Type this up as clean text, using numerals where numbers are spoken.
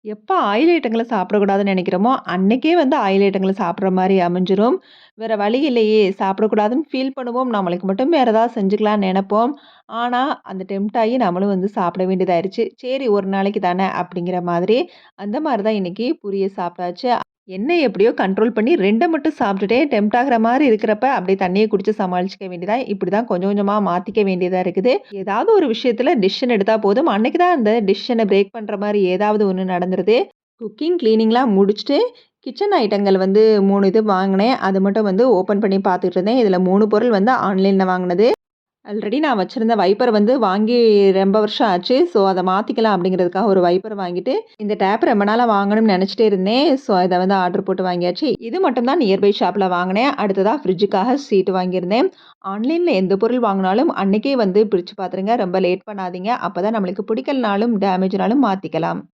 எப்ப ஆயில் ஐட்டங்கள சாப்பிடக்கூடாதுன்னு நெனைக்கிறோமோ, அன்னைக்கே ஆயில் ஐட்டங்கள சாப்பிடுற மாரி அமைஞ்சிரும். வேற வழி இல்லையே! சாப்பிடக்கூடாதுன்னு ஃபீல் பண்ணுவோம். நம்மளுக்கு மட்டும் வேற ஏதாவது செஞ்சுக்கலான்னு நெனைப்போம். ஆனா, அந்த டெம்ப்ட் ஆகி நம்மளும் சாப்பிட வேண்டியதாயிருச்சு. சரி ஒரு நாளைக்கு தானே அப்படிங்கிற மாதிரி, அந்த மாரி தான் இன்னைக்கு பூரிய சாப்பிட்டாச்சு. எண்ணெய் எப்படியோ கண்ட்ரோல் பண்ணி 2 மட்டும் சாப்பிட்டுட்டே டெம்ப்ட் ஆகுற மாரி இருக்கிறப்ப, அப்படியே தண்ணிய குடிச்சு சமாளிச்சுக்க வேண்டியதான். இப்படிதான் கொஞ்சம் கொஞ்சமா மாத்திக்க வேண்டியதா இருக்குது. ஏதாவது ஒரு விஷயத்துல டிசிஷன் எடுத்தா போதும். அன்னைக்கு தான் அந்த டிசிஷன பிரேக் பண்ற மாரி ஏதாவது ஒண்ணு நடந்துருது. குக்கிங், கிளீனிங்லாம் முடிச்சுட்டு, கிச்சன் ஐட்டங்கள் 3 இது வாங்குனேன். அது மட்டும் ஓப்பன் பண்ணி பார்த்துட்டு இருந்தேன். இதுல 3 பொருள் ஆன்லைன்ல வாங்குனது. ஆல்ரெடி நான் வச்சிருந்த வைப்பர் வாங்கி ரொம்ப வருஷம் ஆச்சு. ஸோ, அத மாத்திக்கலாம் அப்படிங்கிறதுக்காக ஒரு வைப்பர் வாங்கிட்டு, இந்த டேப் ரொம்ப நாளா வாங்கணும்னு நெனச்சுட்டே இருந்தேன். ஸோ, இத ஆர்டர் போட்டு வாங்கியாச்சு. இது மட்டும் தான் நியர்பை ஷாப்ல வாங்குனேன். அடுத்ததா ஃப்ரிட்ஜுக்காக சீட்டு வாங்கியிருந்தேன். ஆன்லைன்ல எந்த பொருள் வாங்குனாலும் அன்னைக்கே பிரிச்சு பாத்துருங்க. ரொம்ப லேட் பண்ணாதீங்க. அப்பதான் நம்மளுக்கு பிடிக்கலனாலும், டேமேஜ்னாலும் மாத்திக்கலாம்.